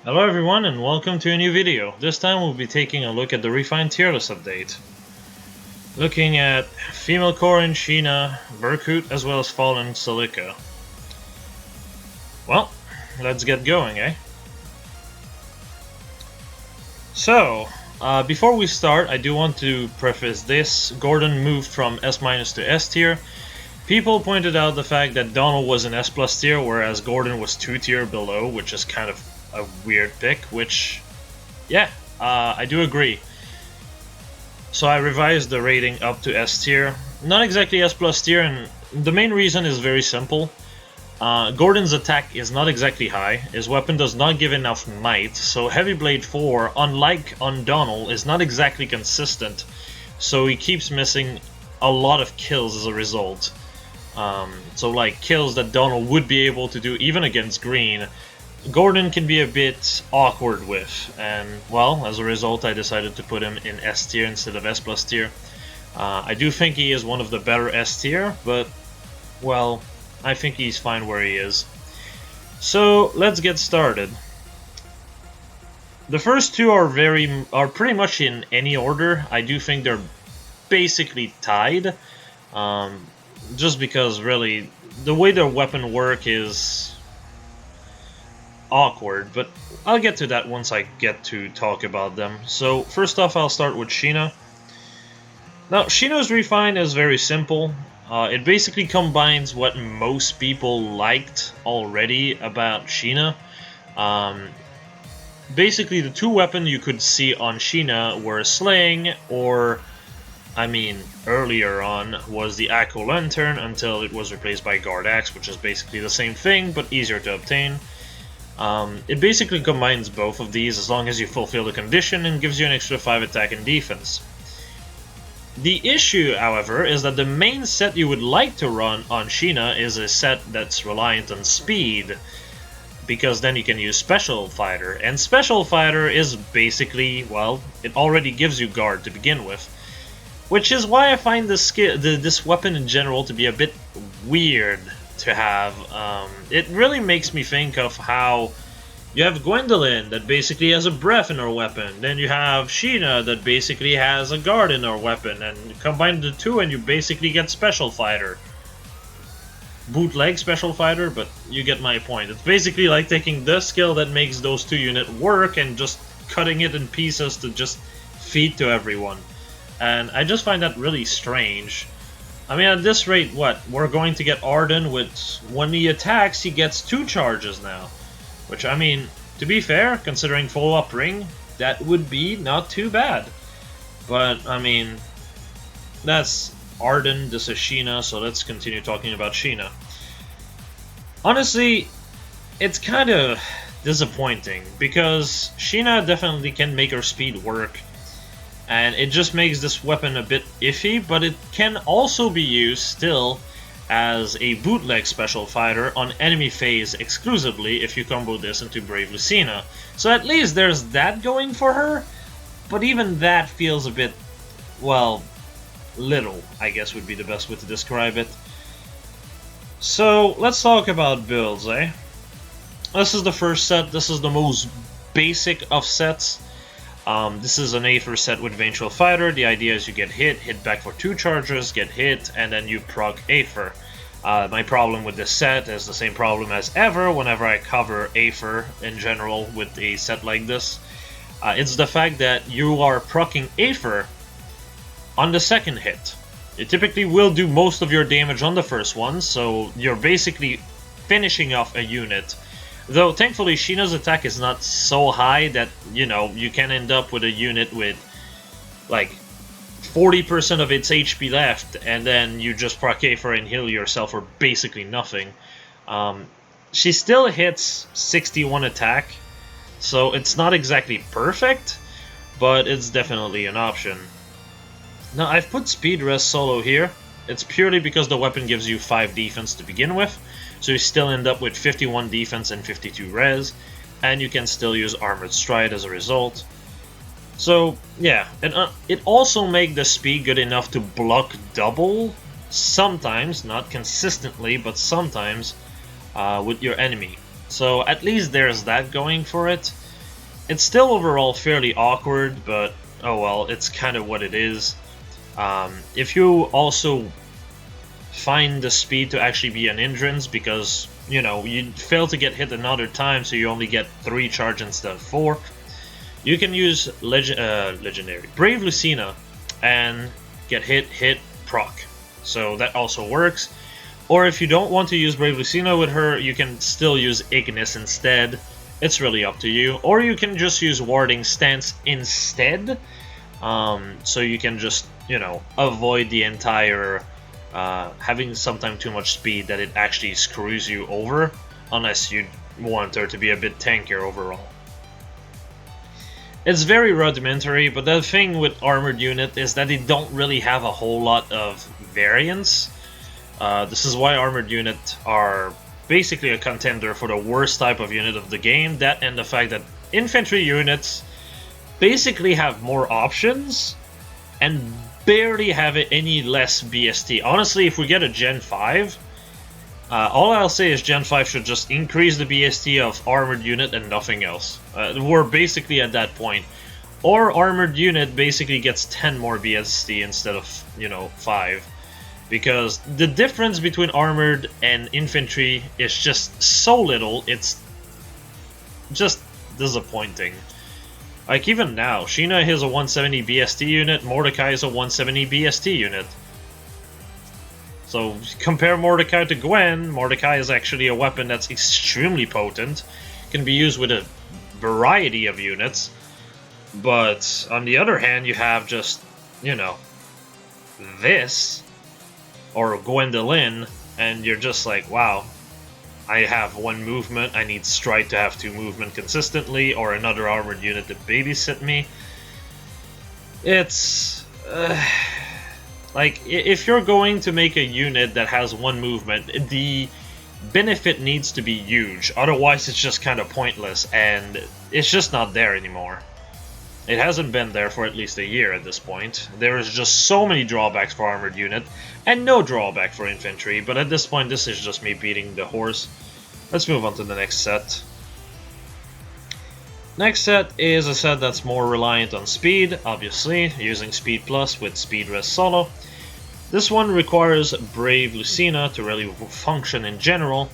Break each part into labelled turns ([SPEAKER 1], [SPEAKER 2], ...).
[SPEAKER 1] Hello everyone and welcome to a new video. This time we'll be taking a look at the refined tier list update. Looking at female Corrin, Sheena, Berkut, as well as fallen Celica. Well, let's get going, eh? So, before we start, I do want to preface this. Gordon moved from S- to S tier. People pointed out the fact that Donald was an S+ tier, whereas Gordon was 2 tier below, which is kind of a weird pick, which, yeah, I do agree. So I revised the rating up to S tier. Not exactly S+ tier, and the main reason is very simple. Gordon's attack is not exactly high, his weapon does not give enough might, so Heavy Blade 4, unlike on Donald, is not exactly consistent, so he keeps missing a lot of kills as a result. So like kills that Donald would be able to do even against green, Gordon can be a bit awkward with, and well, as a result I decided to put him in S tier instead of S+ tier. I do think he is one of the better S tier, but well, I think he's fine where he is. So let's get started. The first two are pretty much in any order. I do think they're basically tied, just because really the way their weapon work is awkward, but I'll get to that once I get to talk about them. So first off, I'll start with Sheena. Now, Sheena's refine is very simple. It basically combines what most people liked already about Sheena. Basically, the two weapons you could see on Sheena were Slaying, or, I mean, earlier on was the Echo Lantern until it was replaced by Guard Axe, which is basically the same thing, but easier to obtain. It basically combines both of these as long as you fulfill the condition and gives you an extra 5 attack and defense. The issue, however, is that the main set you would like to run on Sheena is a set that's reliant on speed, because then you can use Special Fighter, and Special Fighter is basically, well, it already gives you guard to begin with, which is why I find this weapon in general to be a bit weird to have. It really makes me think of how you have Gwendolyn that basically has a breath in her weapon, then you have Sheena that basically has a guard in her weapon, and you combine the two and you basically get Special Fighter. Bootleg Special Fighter, but you get my point. It's basically like taking the skill that makes those two units work and just cutting it in pieces to just feed to everyone. And I just find that really strange. I mean, at this rate, what? We're going to get Arden with, when he attacks, he gets 2 charges now. Which, I mean, to be fair, considering follow-up ring, that would be not too bad. But, I mean, that's Arden, this is Sheena, so let's continue talking about Sheena. Honestly, it's kind of disappointing, because Sheena definitely can make her speed work. And it just makes this weapon a bit iffy, but it can also be used still as a bootleg Special Fighter on enemy phase exclusively if you combo this into Brave Lucina. So at least there's that going for her, but even that feels a bit, well, little, I guess would be the best way to describe it. So let's talk about builds, eh? This is the first set, this is the most basic of sets. This is an Aether set with Vengeful Fighter. The idea is you get hit back for 2 charges, get hit, and then you proc Aether. My problem with this set is the same problem as ever whenever I cover Aether in general with a set like this. It's the fact that you are proccing Aether on the second hit. It typically will do most of your damage on the first one, so you're basically finishing off a unit. Though, thankfully, Sheena's attack is not so high that, you know, you can end up with a unit with, like, 40% of its HP left, and then you just proc Aether and heal yourself for basically nothing. She still hits 61 attack, so it's not exactly perfect, but it's definitely an option. Now, I've put Speed Rest solo here. It's purely because the weapon gives you 5 defense to begin with, so you still end up with 51 defense and 52 res, and you can still use Armored Stride as a result. So, yeah, and it also makes the speed good enough to block double, sometimes, not consistently, but sometimes, with your enemy. So at least there's that going for it. It's still overall fairly awkward, but oh well, it's kind of what it is. If you also find the speed to actually be an hindrance because, you know, you fail to get hit another time, so you only get 3 charge instead of 4, you can use Legendary Brave Lucina and get hit, proc. So that also works. Or if you don't want to use Brave Lucina with her, you can still use Ignis instead. It's really up to you. Or you can just use Warding Stance instead. So you can just, you know, avoid the entire having sometimes too much speed that it actually screws you over, unless you want her to be a bit tankier overall. It's very rudimentary, but the thing with Armored Unit is that they don't really have a whole lot of variance. This is why Armored Unit are basically a contender for the worst type of unit of the game, that and the fact that infantry units basically have more options and barely have any less BST. Honestly, if we get a Gen 5, all I'll say is Gen 5 should just increase the BST of Armored Unit and nothing else. We're basically at that point. Or Armored Unit basically gets 10 more BST instead of, you know, 5. Because the difference between Armored and Infantry is just so little, it's just disappointing. Like, even now, Sheena is a 170 BST unit, Mordecai is a 170 BST unit. So, compare Mordecai to Gwen, Mordecai is actually a weapon that's extremely potent, can be used with a variety of units, but on the other hand, you have just, you know, this, or Gwendolyn, and you're just like, wow, I have 1 movement, I need Stride to have 2 movement consistently, or another armored unit to babysit me. It's... like, if you're going to make a unit that has 1 movement, the benefit needs to be huge, otherwise it's just kind of pointless, and it's just not there anymore. It hasn't been there for at least a year at this point. There is just so many drawbacks for Armored Unit, and no drawback for Infantry, but at this point this is just me beating the horse. Let's move on to the next set. Next set is a set that's more reliant on speed, obviously, using Speed Plus with Speed Res Solo. This one requires Brave Lucina to really function in general,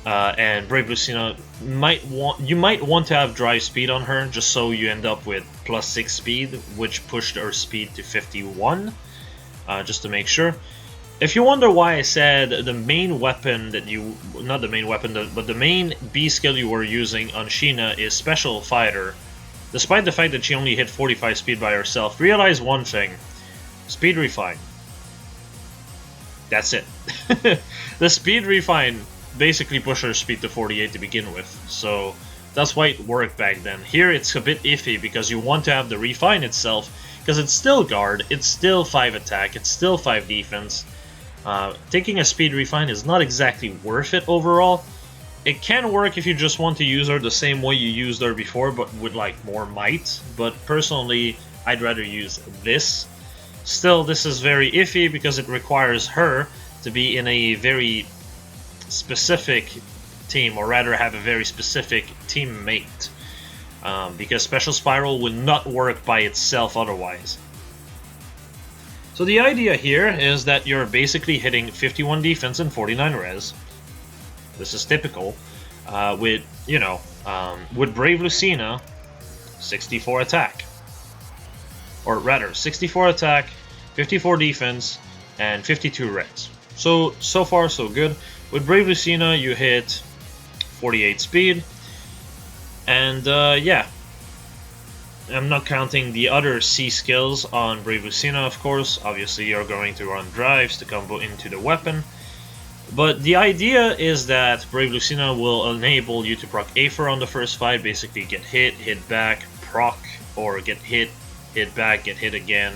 [SPEAKER 1] and Brave Lucina you might want to have Drive Speed on her, just so you end up with +6 speed, which pushed her speed to 51, just to make sure. If you wonder why I said the main weapon that you... not the main weapon, but the main B skill you were using on Sheena is Special Fighter, despite the fact that she only hit 45 speed by herself, realize one thing. Speed Refine. That's it. The Speed Refine basically pushed her speed to 48 to begin with, so that's why it worked back then. Here it's a bit iffy because you want to have the Refine itself, because it's still guard, it's still 5 attack, it's still 5 defense. Taking a Speed Refine is not exactly worth it overall. It can work if you just want to use her the same way you used her before, but with like more might, but personally I'd rather use this. Still, this is very iffy because it requires her to be in a very specific team, or rather have a very specific teammate, because Special Spiral would not work by itself otherwise. So the idea here is that you're basically hitting 51 defense and 49 res. This is typical, with, you know, with Brave Lucina, 64 attack. Or rather, 64 attack, 54 defense, and 52 res. So far so good. With Brave Lucina, you hit 48 speed, and yeah. I'm not counting the other C skills on Brave Lucina, of course. Obviously, you're going to run drives to combo into the weapon. But the idea is that Brave Lucina will enable you to proc Aether on the first fight, basically get hit back, proc, or get hit back, get hit again.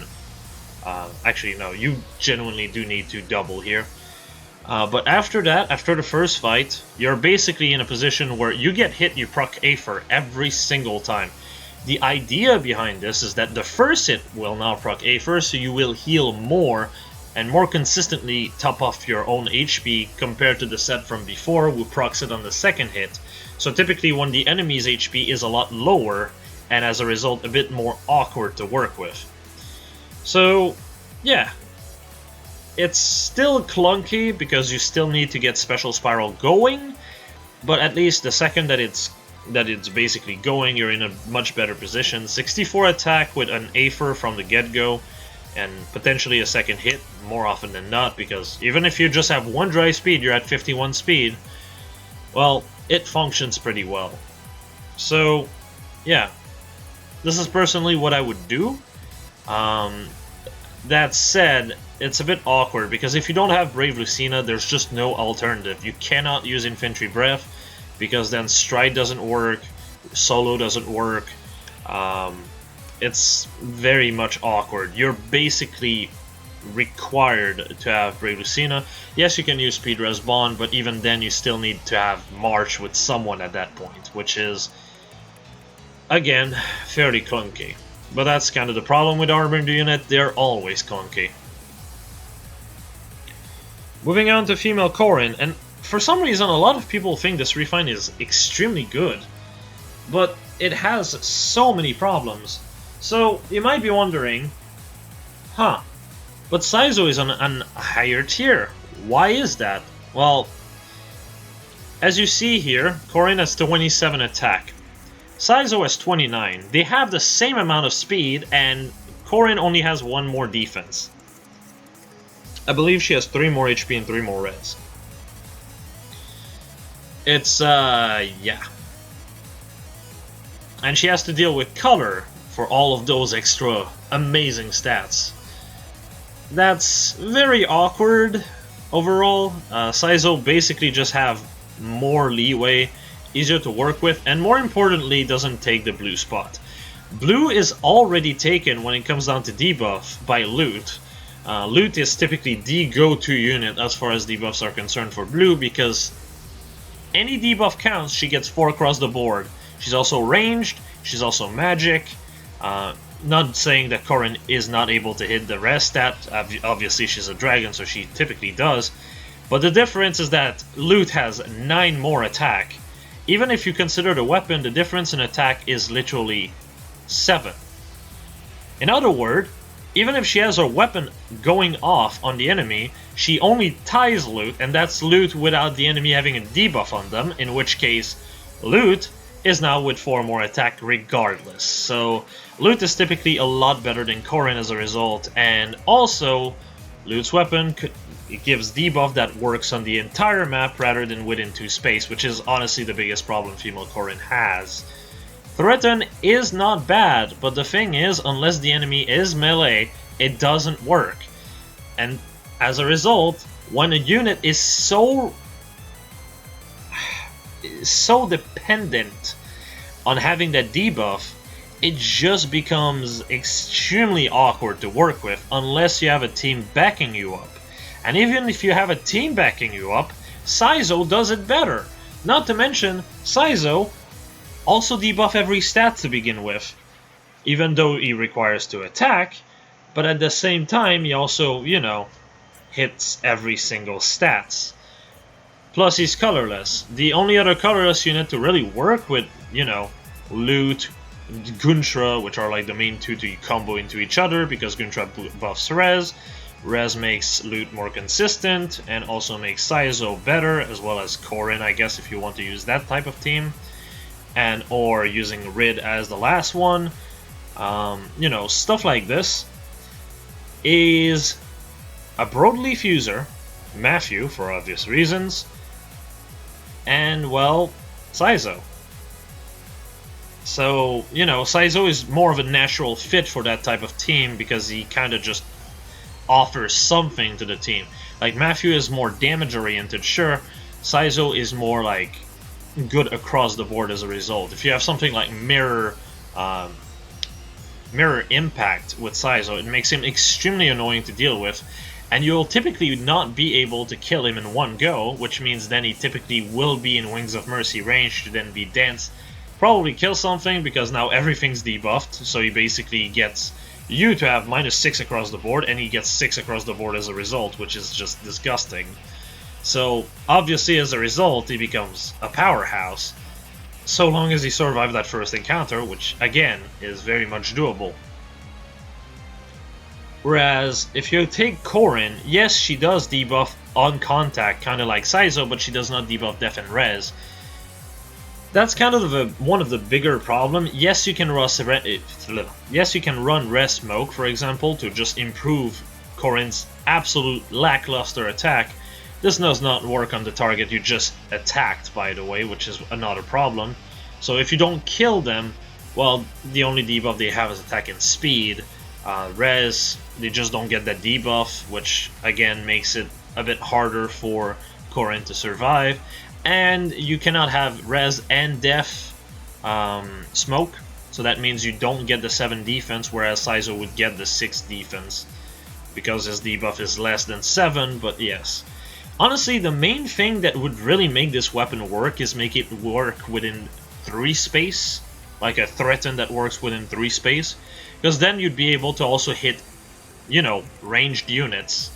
[SPEAKER 1] Actually, no, you genuinely do need to double here. But after that, after the first fight, you're basically in a position where you get hit, you proc Aether every single time. The idea behind this is that the first hit will now proc Aether, so you will heal more and more consistently top off your own HP compared to the set from before, who procs it on the second hit. So typically when the enemy's HP is a lot lower, and as a result, a bit more awkward to work with. So, yeah. It's still clunky because you still need to get Special Spiral going, but at least the second that it's basically going, you're in a much better position. 64 attack with an Aether from the get-go, and potentially a second hit more often than not, because even if you just have one dry speed, you're at 51 speed, well, it functions pretty well. So, yeah, this is personally what I would do. That said, it's a bit awkward, because if you don't have Brave Lucina, there's just no alternative. You cannot use Infantry Breath, because then Stride doesn't work, Solo doesn't work. It's very much awkward. You're basically required to have Brave Lucina. Yes, you can use Speed Res Bond, but even then you still need to have March with someone at that point, which is, again, fairly clunky. But that's kind of the problem with Armored Unit, they're always clunky. Moving on to female Corrin, and for some reason a lot of people think this refine is extremely good, but it has so many problems. So you might be wondering, but Saizo is on a higher tier. Why is that? Well, as you see here, Corrin has 27 attack. Saizo has 29. They have the same amount of speed, and Corrin only has 1 more defense. I believe she has 3 more HP and 3 more res. It's, yeah. And she has to deal with color for all of those extra amazing stats. That's very awkward overall. Saizo basically just have more leeway, easier to work with, and more importantly, doesn't take the blue spot. Blue is already taken when it comes down to debuff by Loot. Loot is typically the go-to unit as far as debuffs are concerned for Blue, because any debuff counts. She gets 4 across the board. She's also ranged, she's also magic. Not saying that Corrin is not able to hit the rest stat, obviously she's a dragon, so she typically does. But the difference is that Loot has 9 more attack. Even if you consider the weapon, the difference in attack is literally 7. In other words, even if she has her weapon going off on the enemy, she only ties Loot, and that's Loot without the enemy having a debuff on them, in which case Loot is now with 4 more attack regardless. So Loot is typically a lot better than Corrin as a result, and also Loot's weapon it gives debuff that works on the entire map rather than within 2 space, which is honestly the biggest problem female Corrin has. Threaten is not bad, but the thing is, unless the enemy is melee, it doesn't work. And as a result, when a unit is so dependent on having that debuff, it just becomes extremely awkward to work with unless you have a team backing you up. And even if you have a team backing you up, Saizo does it better. Not to mention, Saizo also debuff every stat to begin with, even though he requires to attack, but at the same time he also, you know, hits every single stats. Plus he's colorless. The only other colorless unit to really work with, you know, Loot, Guntra, which are like the main 2 to combo into each other, because Guntra buffs Res. Res makes Loot more consistent, and also makes Saizo better, as well as Corrin, I guess, if you want to use that type of team. And or using Rid as the last one. You know, stuff like this is a Broadleaf user, Matthew, for obvious reasons, and, well, Saizo. So, you know, Saizo is more of a natural fit for that type of team because he kind of just offers something to the team. Like, Matthew is more damage-oriented, sure. Saizo is more, like, good across the board as a result. If you have something like Mirror Impact with Saizo, it makes him extremely annoying to deal with, and you'll typically not be able to kill him in one go, which means then he typically will be in Wings of Mercy range to then be danced, probably kill something, because now everything's debuffed, so he basically gets you to have -6 across the board, and he gets 6 across the board as a result, which is just disgusting. So, obviously, as a result, he becomes a powerhouse. so long as he survived that first encounter, which again is very much doable. Whereas if you take Corrin, yes, she does debuff on contact, kind of like Saizo, but she does not debuff def and res. That's kind of one of the bigger problem. Yes, you can run res smoke, for example, to just improve Corrin's absolute lackluster attack. This does not work on the target you just attacked, by the way, which is another problem. So if you don't kill them, well, the only debuff they have is attack and speed. Res, they just don't get that debuff, which again makes it a bit harder for Corrin to survive. And you cannot have res and def smoke, so that means you don't get the 7 defense, whereas Saizo would get the 6 defense because his debuff is less than 7, but yes. Honestly, the main thing that would really make this weapon work is make it work within 3 space, like a threaten that works within 3 space, because then you'd be able to also hit, you know, ranged units.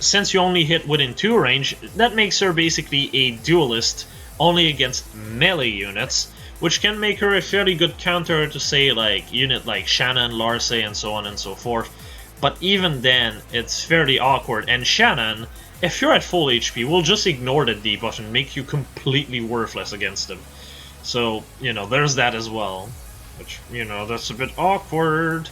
[SPEAKER 1] Since you only hit within 2 range, that makes her basically a duelist only against melee units, which can make her a fairly good counter to, say, like unit like Sheena, Larce, and so on and so forth. But even then, it's fairly awkward, and Sheena, if you're at full HP, will just ignore the debuff and make you completely worthless against them. So, you know, there's that as well, which, you know, that's a bit awkward.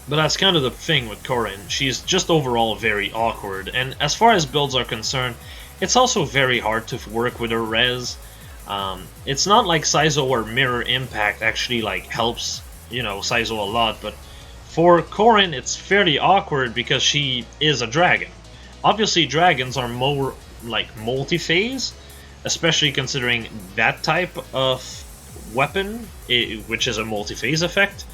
[SPEAKER 1] But that's kind of the thing with Corrin. She's just overall very awkward, and as far as builds are concerned, it's also very hard to work with her res. It's not like Saizo or Mirror Impact actually like helps, you know, Saizo a lot, but for Corrin it's fairly awkward because she is a dragon. Obviously dragons are more like multi-phase, especially considering that type of weapon, which is a multi-phase effect.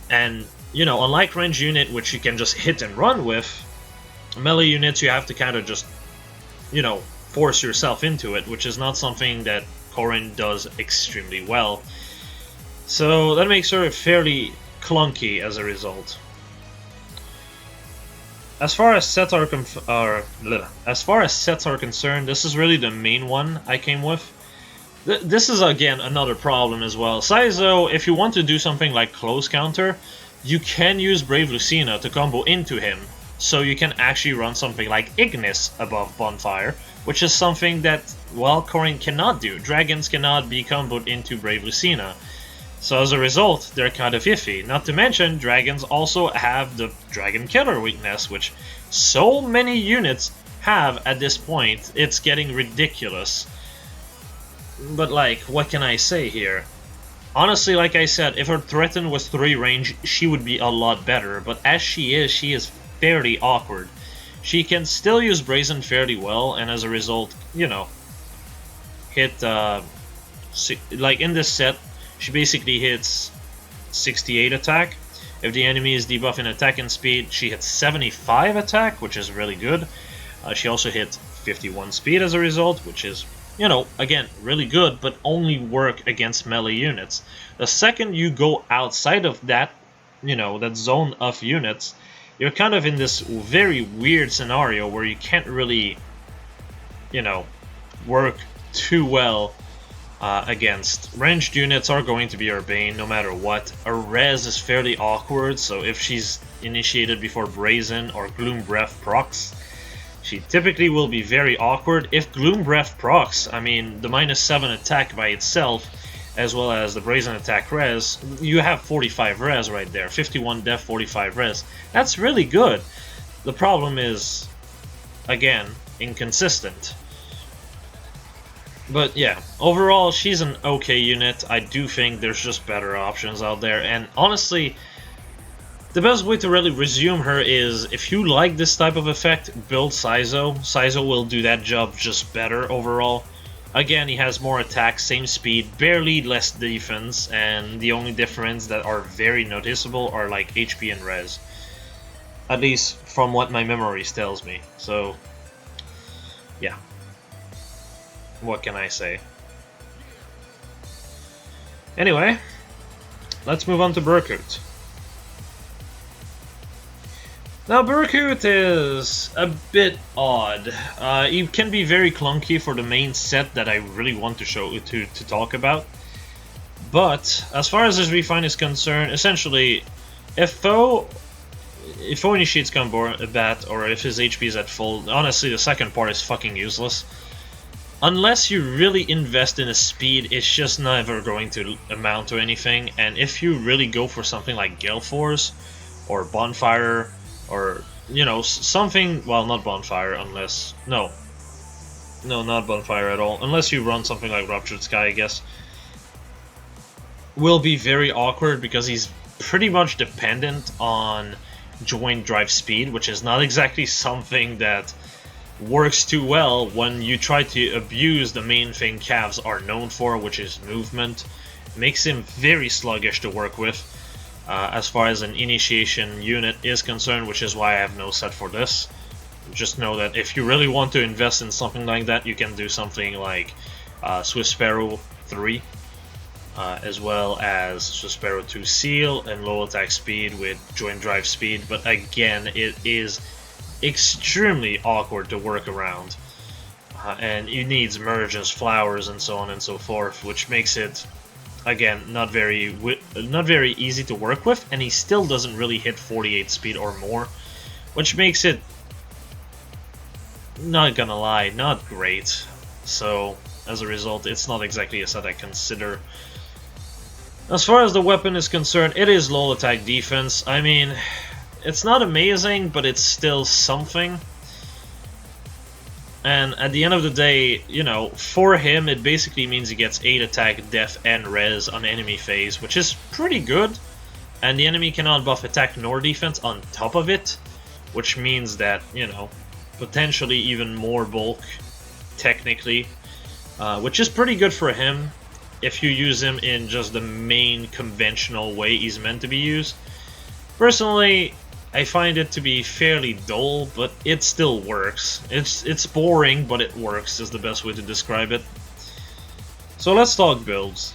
[SPEAKER 1] And, you know, unlike range unit, which you can just hit and run with, melee units you have to kind of just, you know, force yourself into it, which is not something that Corrin does extremely well. So that makes her fairly clunky as a result. As far as sets are concerned, this is really the main one I came with. This is again another problem as well. Saizo, if you want to do something like close counter, you can use Brave Lucina to combo into him, so you can actually run something like Ignis above Bonfire, which is something that, well, Corrin cannot do. Dragons cannot be comboed into Brave Lucina. So as a result, they're kind of iffy. Not to mention, dragons also have the Dragon Killer weakness, which so many units have at this point, it's getting ridiculous. But, like, what can I say here? Honestly, like I said, if her threaten was 3 range, she would be a lot better. But as she is fairly awkward. She can still use Brazen fairly well, and as a result, you know, hit, like in this set, she basically hits 68 attack. If the enemy is debuffing attack and speed, she hits 75 attack, which is really good. She also hit 51 speed as a result, which is, you know, again, really good, but only work against melee units. The second you go outside of that, you know, that zone of units, you're kind of in this very weird scenario where you can't really, you know, work too well against. Ranged units are going to be her bane no matter what. A res is fairly awkward, so if she's initiated before Brazen or Gloom Breath procs, she typically will be very awkward. If Gloom Breath procs, I mean, the -7 attack by itself, as well as the Brazen attack res, you have 45 res right there. 51 def, 45 res. That's really good. The problem is, again, inconsistent. But yeah, overall, she's an okay unit. I do think there's just better options out there, and honestly, the best way to really resume her is, if you like this type of effect, build Saizo. Saizo will do that job just better overall. Again, he has more attack, same speed, barely less defense, and the only difference that are very noticeable are like HP and res. At least from what my memories tells me. So, yeah. What can I say? Anyway, let's move on to Berkut. Now, Berkut is a bit odd. It can be very clunky for the main set that I really want to talk about. But as far as his refine is concerned, essentially, if foe initiates combat, or if his HP is at full, honestly, the second part is fucking useless. Unless you really invest in a speed, it's just never going to amount to anything. And if you really go for something like Gale Force or Bonfire, or you know, something, well, not Bonfire, unless no, not Bonfire at all, unless you run something like Ruptured Sky, I guess, will be very awkward because he's pretty much dependent on joint drive speed, which is not exactly something that works too well when you try to abuse the main thing calves are known for, which is movement. Makes him very sluggish to work with as far as an initiation unit is concerned, which is why I have no set for this. Just know that if you really want to invest in something like that, you can do something like Swift Sparrow 3, as well as Swift Sparrow 2 Seal and low attack speed with joint drive speed, but again, it is extremely awkward to work around, and it needs merges, flowers, and so on and so forth, which makes it, again, not very easy to work with, and he still doesn't really hit 48 speed or more, which makes it, not gonna lie, not great. So as a result, it's not exactly a set I consider. As far as the weapon is concerned, it is low attack defense. I mean, it's not amazing, but it's still something. And at the end of the day, you know, for him, it basically means he gets 8 attack, def, and res on enemy phase, which is pretty good. And the enemy cannot buff attack nor defense on top of it, which means that, you know, potentially even more bulk, technically, which is pretty good for him if you use him in just the main conventional way he's meant to be used. Personally, I find it to be fairly dull, but it still works. It's boring, but it works, is the best way to describe it. So let's talk builds.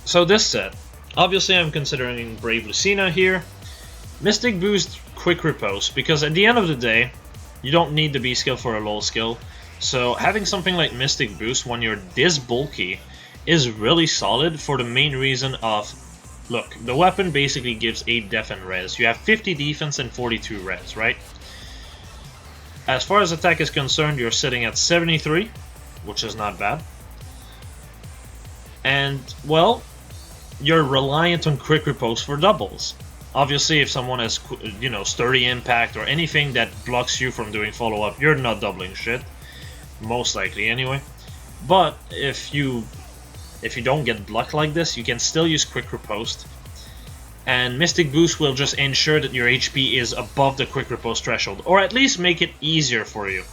[SPEAKER 1] So this set, obviously I'm considering Brave Lucina here. Mystic Boost, Quick Riposte, because at the end of the day, you don't need the B skill for a low skill. So having something like Mystic Boost when you're this bulky is really solid for the main reason of, look, the weapon basically gives 8 def and res. You have 50 defense and 42 res, right? As far as attack is concerned, you're sitting at 73, which is not bad. And, well, you're reliant on Quick Riposte for doubles. Obviously, if someone has, you know, Sturdy Impact or anything that blocks you from doing follow-up, you're not doubling shit. Most likely, anyway. But if you don't get blocked like this, you can still use Quick Riposte. And Mystic Boost will just ensure that your HP is above the Quick Riposte threshold, or at least make it easier for you.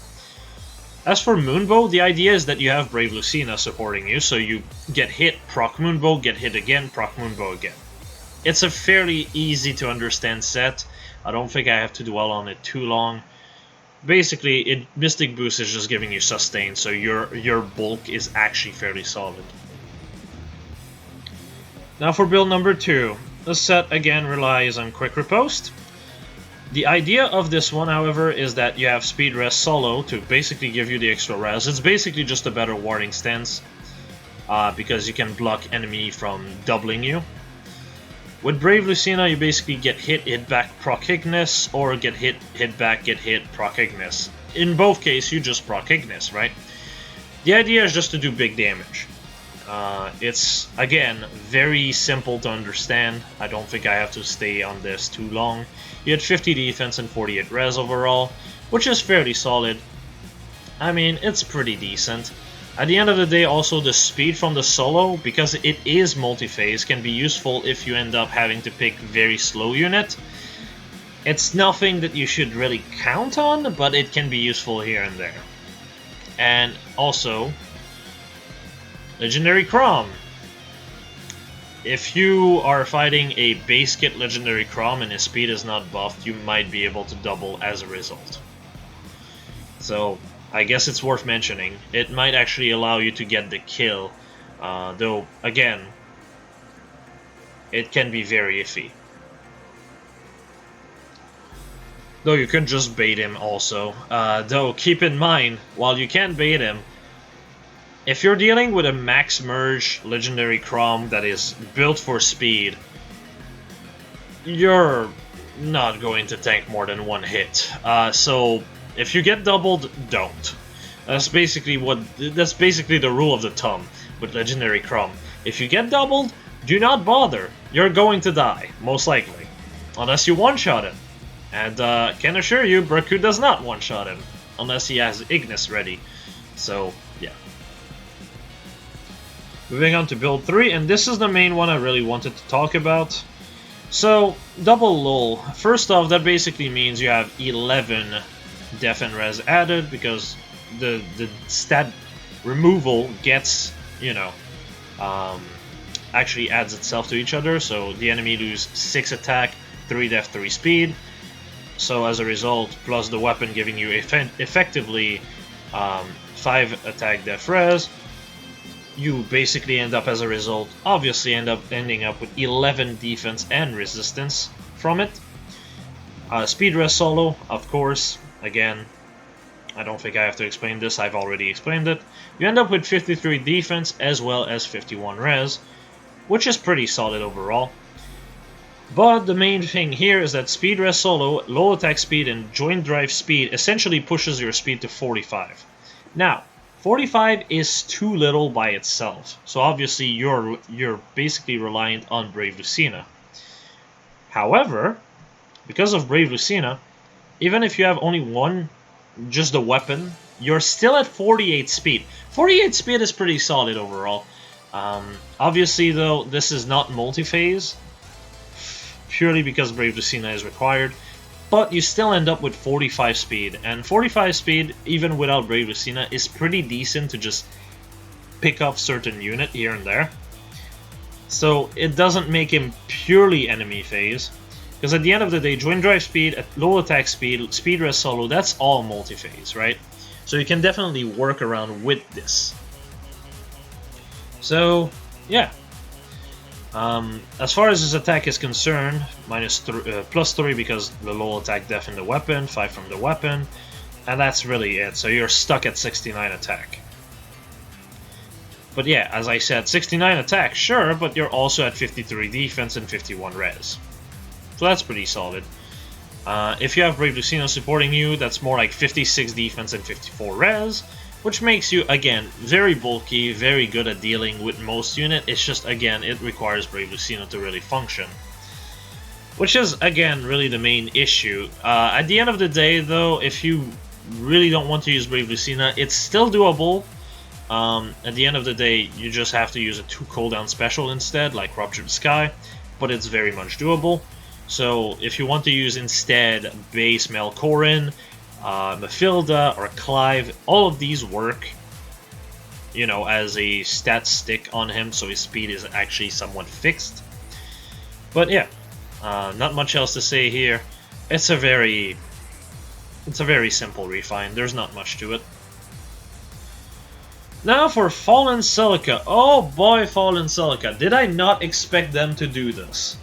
[SPEAKER 1] As for Moonbow, the idea is that you have Brave Lucina supporting you, so you get hit, proc Moonbow, get hit again, proc Moonbow again. It's a fairly easy to understand set. I don't think I have to dwell on it too long. Basically, Mystic Boost is just giving you sustain, so your bulk is actually fairly solid. Now for build number 2, this set again relies on Quick Riposte. The idea of this one, however, is that you have Speed Res solo to basically give you the extra res. It's basically just a better warding stance, because you can block enemy from doubling you. With Brave Lucina, you basically get hit, hit back, proc Ignis, or get hit, hit back, get hit, proc Ignis. In both cases, you just proc Ignis, right? The idea is just to do big damage. It's, again, very simple to understand. I don't think I have to stay on this too long. You had 50 defense and 48 res overall, which is fairly solid. I mean, it's pretty decent. At the end of the day, also, the speed from the solo, because it is multi-phase, can be useful if you end up having to pick very slow unit. It's nothing that you should really count on, but it can be useful here and there. And also, Legendary Crom. If you are fighting a base kit Legendary Crom and his speed is not buffed, you might be able to double as a result. So, I guess it's worth mentioning. It might actually allow you to get the kill, though, again, it can be very iffy. Though you can just bait him also. Though keep in mind, while you can bait him, if you're dealing with a max merge legendary Crom that is built for speed, you're not going to tank more than one hit. So if you get doubled, don't. That's basically the rule of the thumb with legendary Crom. If you get doubled, do not bother. You're going to die, most likely, unless you one-shot him. And can assure you, Berkut does not one-shot him unless he has Ignis ready. So yeah. Moving on to build 3, and this is the main one I really wanted to talk about. So, double lull. First off, that basically means you have 11 def and res added, because the stat removal gets, you know, actually adds itself to each other, so the enemy lose 6 attack, 3 def, 3 speed. So as a result, plus the weapon giving you effectively 5 attack def res, you basically end up, as a result, obviously ending up with 11 defense and resistance from it. Speed res solo, of course, again, I don't think I have to explain this, I've already explained it. You end up with 53 defense as well as 51 res, which is pretty solid overall. But the main thing here is that speed res solo, low attack speed, and joint drive speed essentially pushes your speed to 45. Now, 45 is too little by itself, so obviously you're basically reliant on Brave Lucina. However, because of Brave Lucina, even if you have only one, just the weapon, you're still at 48 speed. 48 speed is pretty solid overall. Obviously though, this is not multi-phase, purely because Brave Lucina is required, but you still end up with 45 speed, and 45 speed, even without Brave Lucina, is pretty decent to just pick off certain unit here and there. So it doesn't make him purely enemy phase, because at the end of the day, joint drive speed, at low attack speed, speed res solo, that's all multi-phase, right? So you can definitely work around with this. So, yeah. As far as his attack is concerned, plus 3 because the low attack def in the weapon, 5 from the weapon, and that's really it. So you're stuck at 69 attack. But yeah, as I said, 69 attack, sure, but you're also at 53 defense and 51 res. So that's pretty solid. If you have Brave Lucina supporting you, that's more like 56 defense and 54 res, which makes you, again, very bulky, very good at dealing with most unit. It's just, again, it requires Brave Lucina to really function. Which is, again, really the main issue. At the end of the day, though, if you really don't want to use Brave Lucina, it's still doable. At the end of the day, you just have to use a 2 cooldown special instead, like Ruptured Sky, but it's very much doable. So, if you want to use instead base Mel Corrin, Mafilda or Clive, all of these work, you know, as a stat stick on him, so his speed is actually somewhat fixed. But yeah, not much else to say here. It's a very simple refine. There's not much to it. Now for Fallen Celica. Oh boy, Fallen Celica. Did I not expect them to do this?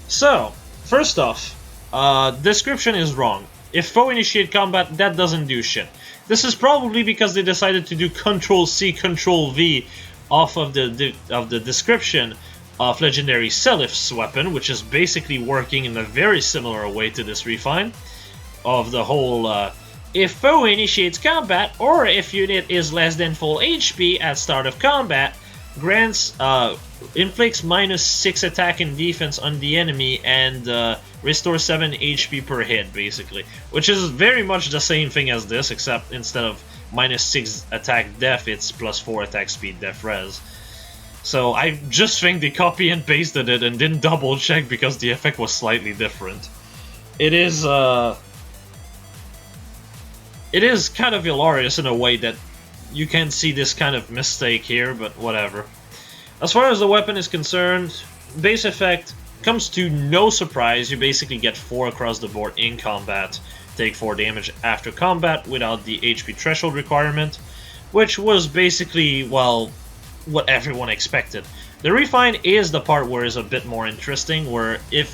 [SPEAKER 1] So, first off, description is wrong. If foe initiate combat, that doesn't do shit. This is probably because they decided to do Ctrl-C, Ctrl-V off of the description of Legendary Selif's weapon, which is basically working in a very similar way to this refine of the whole if foe initiates combat, or if unit is less than full HP at start of combat, grants inflicts -6 attack and defense on the enemy and restores 7 HP per hit, basically. Which is very much the same thing as this, except instead of -6 attack def, it's +4 attack speed def res. So I just think they copy and pasted it and didn't double check because the effect was slightly different. It is kind of hilarious in a way that you can see this kind of mistake here, but whatever. As far as the weapon is concerned, base effect comes to no surprise. You basically get 4 across the board in combat, take 4 damage after combat without the HP threshold requirement, which was basically, well, what everyone expected. The refine is the part where it's a bit more interesting, where if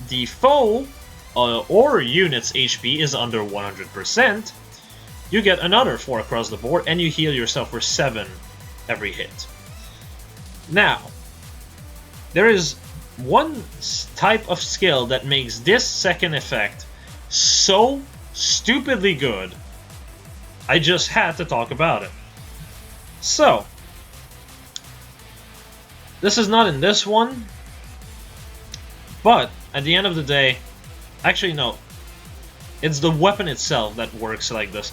[SPEAKER 1] the foe or unit's HP is under 100%, you get another 4 across the board, and you heal yourself for 7 every hit. Now, there is one type of skill that makes this second effect so stupidly good, I just had to talk about it. So, this is not in this one, but at the end of the day, actually no, it's the weapon itself that works like this.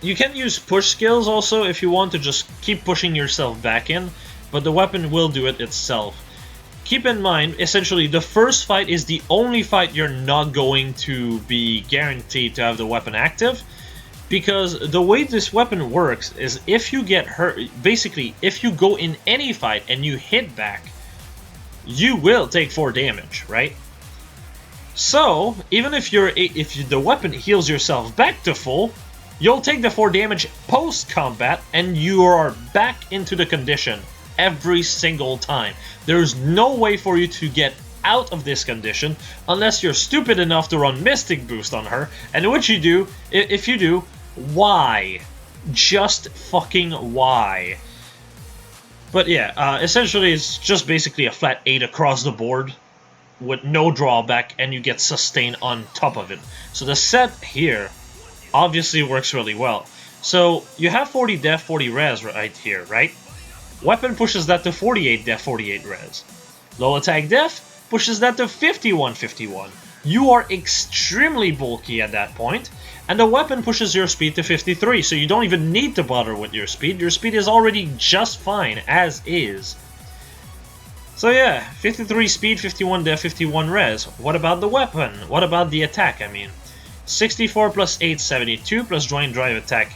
[SPEAKER 1] You can use push skills also if you want to just keep pushing yourself back in, but the weapon will do it itself. Keep in mind, essentially, the first fight is the only fight you're not going to be guaranteed to have the weapon active, because the way this weapon works is if you get hurt, basically, if you go in any fight and you hit back, you will take 4 damage, right? So, even if the weapon heals yourself back to full, you'll take the 4 damage post-combat, and you are back into the condition every single time. There's no way for you to get out of this condition unless you're stupid enough to run Mystic Boost on her, and which you do. If you do, why? Just fucking why? But yeah, essentially it's just basically a flat 8 across the board with no drawback, and you get sustain on top of it. So the set here obviously works really well. So you have 40 def, 40 res right here, right? Weapon pushes that to 48 def, 48 res. Low attack def pushes that to 51, 51. You are extremely bulky at that point, and the weapon pushes your speed to 53, so you don't even need to bother with your speed. Your speed is already just fine, as is. So yeah, 53 speed, 51 def, 51 res. What about the weapon? What about the attack, I mean? 64 plus 8, 72, plus joint drive attack,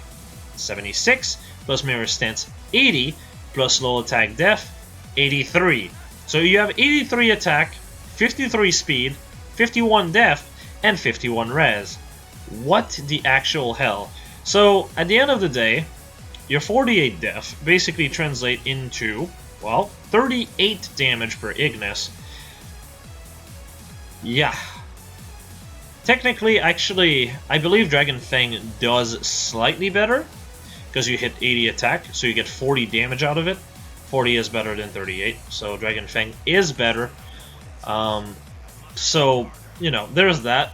[SPEAKER 1] 76, plus mirror stance, 80, plus low attack def, 83. So you have 83 attack, 53 speed, 51 def, and 51 res. What the actual hell? So at the end of the day, your 48 def basically translate into, well, 38 damage per Ignis. Yeah. Technically, actually, I believe Dragon Fang does slightly better, because you hit 80 attack, so you get 40 damage out of it. 40 is better than 38, so Dragon Fang is better. So, you know, there's that.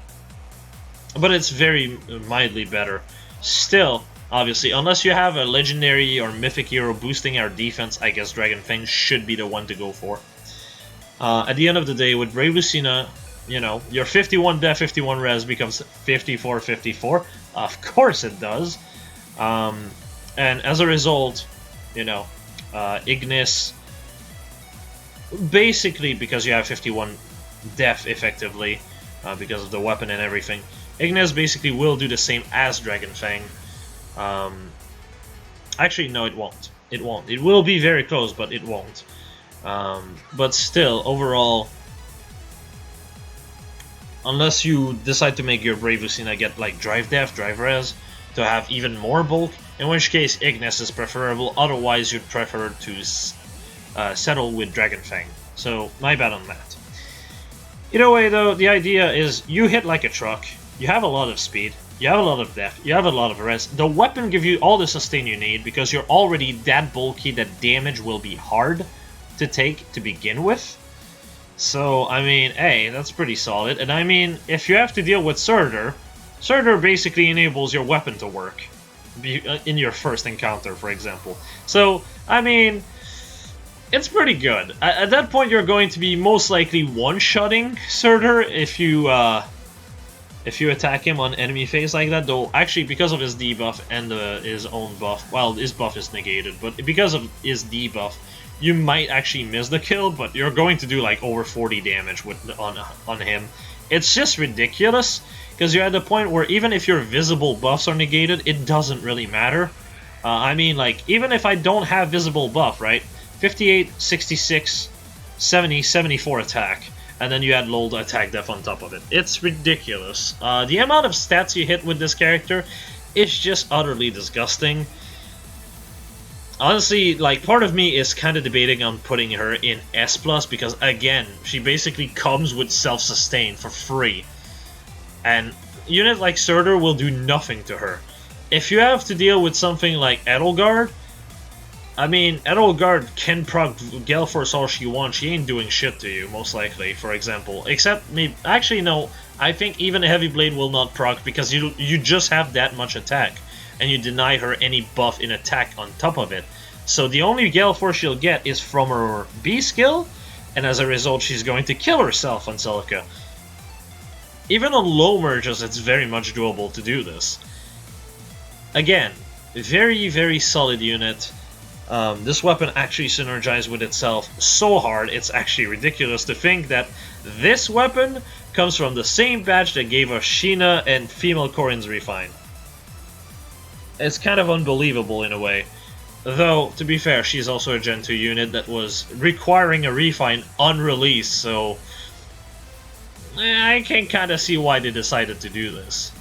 [SPEAKER 1] But it's very mildly better. Still, obviously, unless you have a legendary or mythic hero boosting our defense, I guess Dragon Fang should be the one to go for. At the end of the day, with Brave Lucina, you know, your 51 def, 51 res becomes 54, 54. Of course it does. And as a result, you know, Ignis, basically because you have 51 def effectively, because of the weapon and everything, Ignis basically will do the same as Dragon Fang. Actually, no, it won't. It won't. It will be very close, but it won't. But still, overall, unless you decide to make your Brave Lucina get like Drive Def, Drive Res, to have even more bulk, in which case Ignis is preferable, otherwise you'd prefer to settle with Dragon Fang. So, my bad on that. Either way though, the idea is you hit like a truck, you have a lot of speed, you have a lot of def, you have a lot of res. The weapon gives you all the sustain you need because you're already that bulky that damage will be hard to take to begin with. So, I mean, hey, that's pretty solid. And I mean, if you have to deal with Surtur, Surtur basically enables your weapon to work in your first encounter, for example. So, I mean, it's pretty good. At that point, you're going to be most likely one-shotting Surtur if you attack him on enemy phase like that. Though, actually, because of his debuff and his own buff, well, his buff is negated, but because of his debuff, you might actually miss the kill, but you're going to do like over 40 damage on him. It's just ridiculous, because you're at the point where even if your visible buffs are negated, it doesn't really matter. I mean, like, even if I don't have visible buff, right? 58, 66, 70, 74 attack, and then you add low attack def on top of it. It's ridiculous. The amount of stats you hit with this character is just utterly disgusting. Honestly, like, part of me is kind of debating on putting her in S+, because, again, she basically comes with self-sustain for free. And unit like Surtur will do nothing to her. If you have to deal with something like Edelgard, I mean, Edelgard can proc Gale Force all she wants, she ain't doing shit to you, most likely, for example. Except, maybe, actually no, I think even a Heavy Blade will not proc because you just have that much attack, and you deny her any buff in attack on top of it. So the only Gale Force she'll get is from her B skill, and as a result she's going to kill herself on Celica. Even on low merges it's very much doable to do this. Again, very, very solid unit. This weapon actually synergizes with itself so hard, it's actually ridiculous to think that this weapon comes from the same batch that gave us Sheena and female Corrin's Refine. It's kind of unbelievable in a way. Though, to be fair, she's also a Gen 2 unit that was requiring a Refine on release, so I can kind of see why they decided to do this.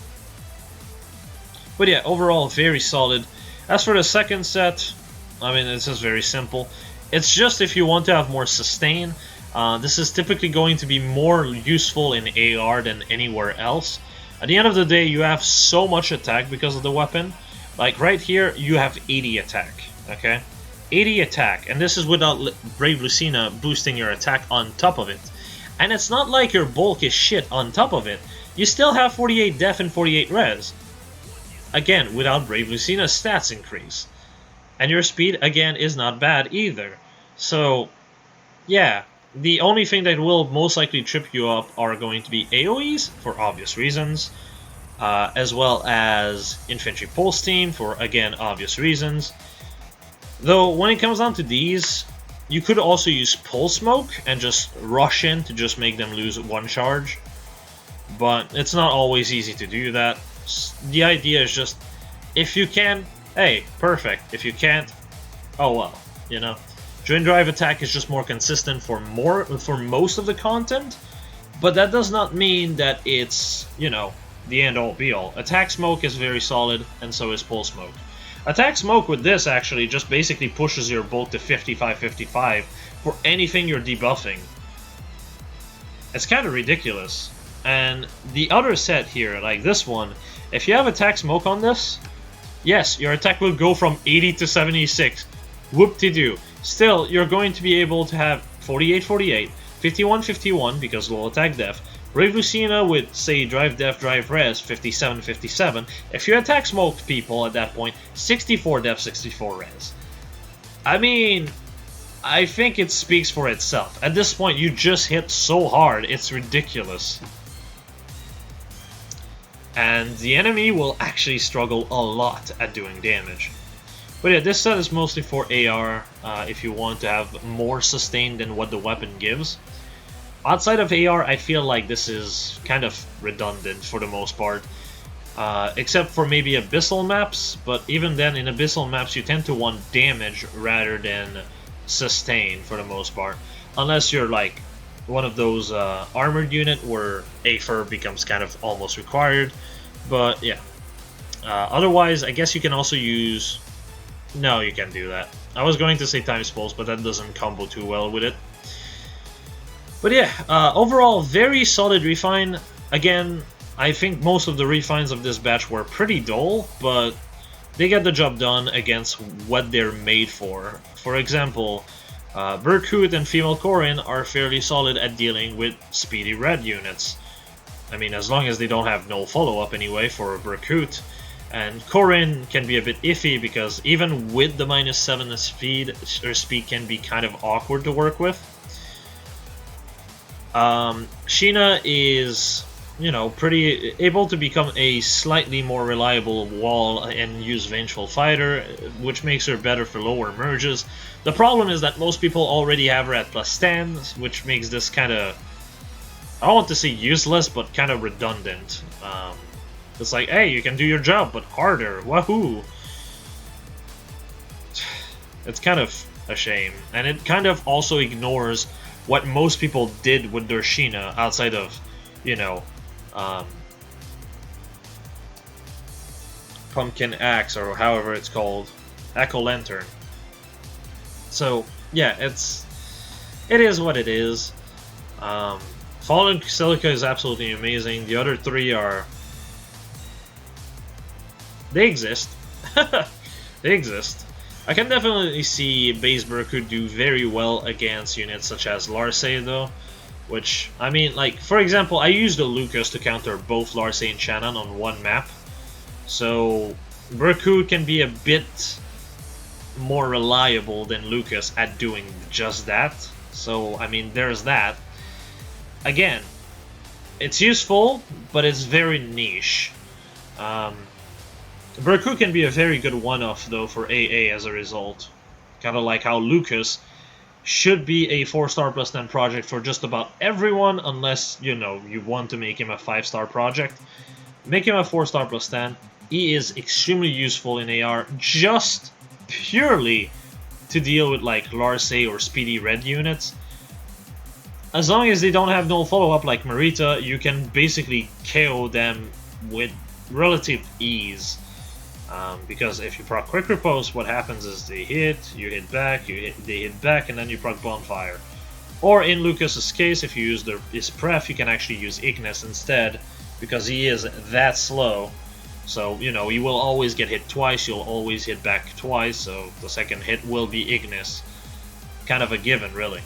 [SPEAKER 1] But yeah, overall, very solid. As for the second set, I mean, it's just very simple. It's just if you want to have more sustain, this is typically going to be more useful in AR than anywhere else. At the end of the day, you have so much attack because of the weapon. Like right here, you have 80 attack, okay? 80 attack, and this is without Brave Lucina boosting your attack on top of it. And it's not like your bulk is shit on top of it. You still have 48 def and 48 res. Again, without Brave Lucina's stats increase. And your speed, again, is not bad either. So, yeah, the only thing that will most likely trip you up are going to be AoEs, for obvious reasons, as well as Infantry Pulse Team, for, again, obvious reasons. Though, when it comes down to these, you could also use Pulse Smoke and just rush in to just make them lose one charge. But it's not always easy to do that. The idea is just, if you can, hey, perfect. If you can't, oh well, you know. Drain Drive attack is just more consistent for most of the content, but that does not mean that it's, you know, the end-all be-all. Attack Smoke is very solid, and so is Pulse Smoke. Attack Smoke with this actually just basically pushes your bulk to 55-55 for anything you're debuffing. It's kind of ridiculous. And the other set here, like this one, if you have Attack Smoke on this, yes, your attack will go from 80 to 76. Whoop-de-doo. Still, you're going to be able to have 48-48, 51-51 because low attack def, Brave Lucina with, say, Drive Def, Drive Res, 57-57. If you attack smoked people at that point, 64 Def, 64 Res. I mean, I think it speaks for itself. At this point, you just hit so hard, it's ridiculous. And the enemy will actually struggle a lot at doing damage. But yeah, this set is mostly for AR, if you want to have more sustain than what the weapon gives. Outside of AR, I feel like this is kind of redundant for the most part. Except for maybe Abyssal maps, but even then, in Abyssal maps, you tend to want damage rather than sustain for the most part. Unless you're like one of those armored unit where Aether becomes kind of almost required. But yeah. Otherwise, I guess you can also use... No, you can't do that. I was going to say Times Pulse, but that doesn't combo too well with it. But yeah, overall, very solid refine. Again, I think most of the refines of this batch were pretty dull, but they get the job done against what they're made for. For example, Berkut and female Corrin are fairly solid at dealing with speedy red units. I mean, as long as they don't have no follow-up anyway for Berkut. And Corrin can be a bit iffy because even with the -7 speed, her speed can be kind of awkward to work with. Sheena is, you know, pretty able to become a slightly more reliable wall and use Vengeful Fighter, which makes her better for lower merges. The problem is that most people already have her at +10, which makes this kind of, I don't want to say useless, but kind of redundant. It's like, hey, you can do your job, but harder, wahoo! It's kind of a shame, and it kind of also ignores what most people did with their Sheena outside of, you know, Pumpkin Axe, or however it's called, Echo Lantern. So, yeah, it is what it is. Fallen Celica is absolutely amazing. The other three are... they exist. They exist. I can definitely see base Berkut do very well against units such as Larcey, though. Which, I mean, like, for example, I used the Lucas to counter both Larcey and Shannon on one map. So, Berkut can be a bit more reliable than Lucas at doing just that. So, I mean, there's that. Again, it's useful, but it's very niche. Berkut can be a very good one-off, though, for AA as a result. Kind of like how Lucas should be a 4-star plus 10 project for just about everyone, unless, you know, you want to make him a 5-star project. Make him a 4-star plus 10. He is extremely useful in AR, just purely to deal with, like, Larcey or Speedy Red units. As long as they don't have no follow-up like Marita, you can basically KO them with relative ease. Because if you proc Quick Riposte, what happens is they hit, you hit back, they hit back, and then you proc Bonfire. Or in Lucas's case, if you use his pref, you can actually use Ignis instead, because he is that slow. So, you know, he will always get hit twice, you'll always hit back twice, so the second hit will be Ignis. Kind of a given, really.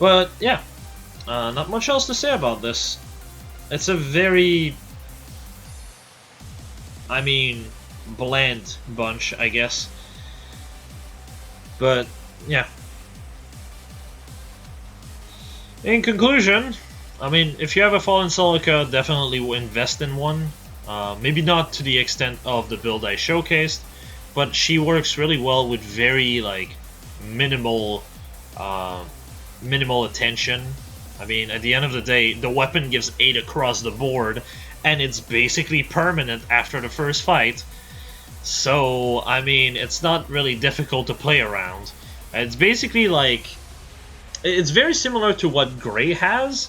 [SPEAKER 1] But, yeah, not much else to say about this. It's a very... I mean, bland bunch, I guess. But, yeah. In conclusion, I mean, if you have a Fallen Celica, definitely invest in one. Maybe not to the extent of the build I showcased, but she works really well with very, like, minimal attention. I mean, at the end of the day, the weapon gives 8 across the board, and it's basically permanent after the first fight. So, I mean, it's not really difficult to play around. It's basically like... it's very similar to what Grey has,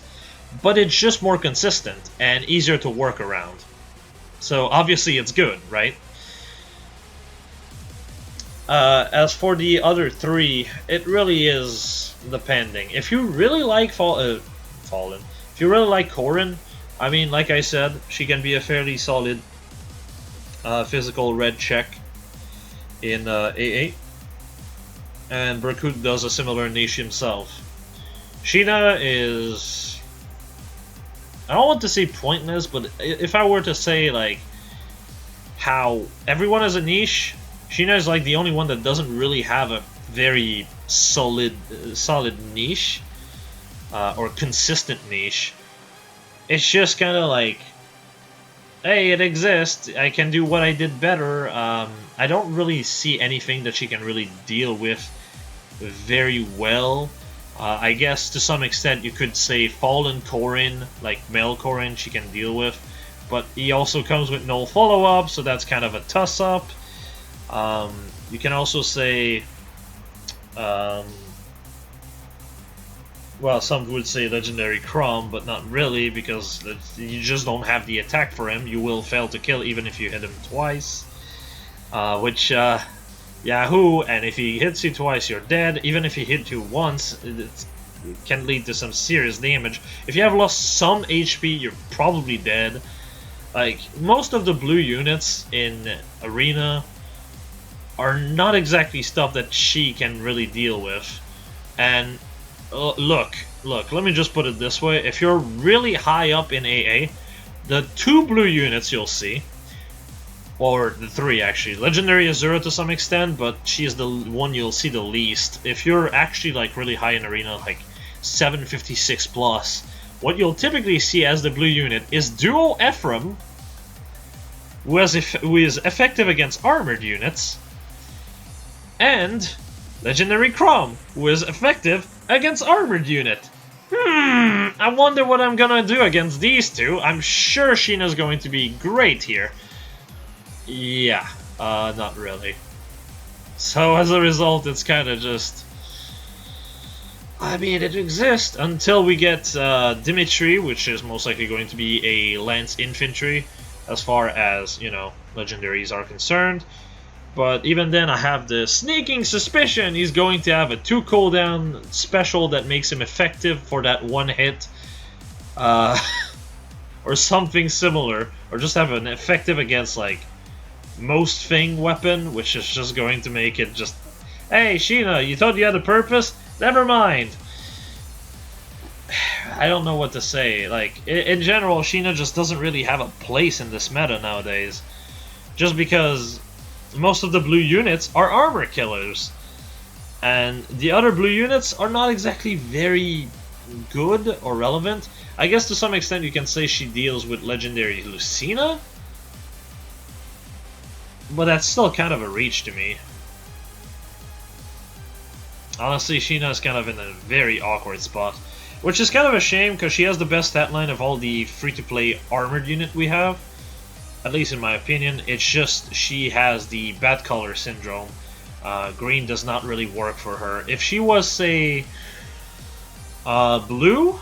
[SPEAKER 1] but it's just more consistent and easier to work around. So, obviously it's good, right? As for the other three, it really is depending. If you really like Fallen, if you really like Corrin, I mean, like I said, she can be a fairly solid physical red check in AA. And Berkut does a similar niche himself. Sheena is... I don't want to say pointless, but if I were to say, like, how everyone has a niche, Sheena is, like, the only one that doesn't really have a very solid niche, or consistent niche. It's just kind of like, hey, it exists, I can do what I did better. I don't really see anything that she can really deal with very well. I guess to some extent you could say Fallen Corrin, like male Corrin, she can deal with. But he also comes with no follow-up, so that's kind of a toss-up. You can also say... well, some would say Legendary Crom, but not really, because you just don't have the attack for him. You will fail to kill even if you hit him twice. Which, Yahoo! And if he hits you twice, you're dead. Even if he hit you once, it can lead to some serious damage. If you have lost some HP, you're probably dead. Like, most of the blue units in Arena are not exactly stuff that she can really deal with. And... look, let me just put it this way. If you're really high up in AA, the 2 blue units you'll see, or the 3 actually, Legendary Azura to some extent, but she is the one you'll see the least. If you're actually like really high in Arena, like 756 plus, what you'll typically see as the blue unit is Duo Ephraim, who is effective against armored units, and Legendary Crom, who is effective against armored unit. I wonder what I'm gonna do against these two. I'm sure Sheena's going to be great here. Yeah, not really. So as a result, it's kind of just... I mean, it exists until we get Dimitri, which is most likely going to be a Lance Infantry, as far as, you know, legendaries are concerned. But even then, I have the sneaking suspicion he's going to have a 2 cooldown special that makes him effective for that 1 hit. Or something similar. Or just have an effective against, like, most thing weapon, which is just going to make it just... Hey, Sheena, you thought you had a purpose? Never mind. I don't know what to say. Like, in general, Sheena just doesn't really have a place in this meta nowadays. Just because most of the blue units are armor killers. And the other blue units are not exactly very good or relevant. I guess to some extent you can say she deals with legendary Lucina. But that's still kind of a reach to me. Honestly, Sheena is kind of in a very awkward spot. Which is kind of a shame, because she has the best stat line of all the free-to-play armored unit we have. At least in my opinion. It's just she has the bad color syndrome. Green does not really work for her. If she was, say, blue,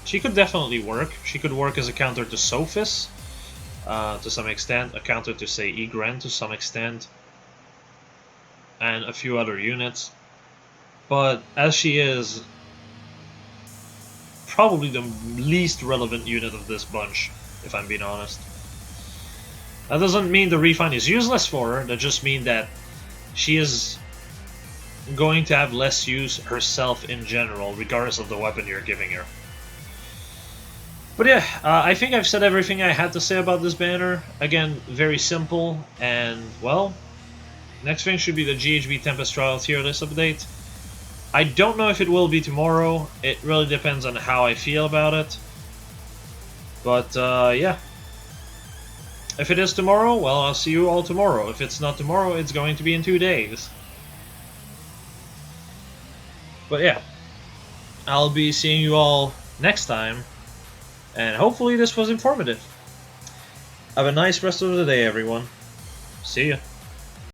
[SPEAKER 1] she could definitely work. She could work as a counter to Sophis. To some extent, a counter to, say, Egren to some extent, and a few other units. But as she is probably the least relevant unit of this bunch, if I'm being honest. That doesn't mean the refine is useless for her, that just means that she is going to have less use herself in general, regardless of the weapon you're giving her. But yeah, I think I've said everything I had to say about this banner. Again, very simple, and, well, next thing should be the GHB Tempest Trial tier list update. I don't know if it will be tomorrow. It really depends on how I feel about it. But, yeah. If it is tomorrow, well, I'll see you all tomorrow. If it's not tomorrow, it's going to be in 2 days. But yeah, I'll be seeing you all next time. And hopefully this was informative. Have a nice rest of the day, everyone. See ya.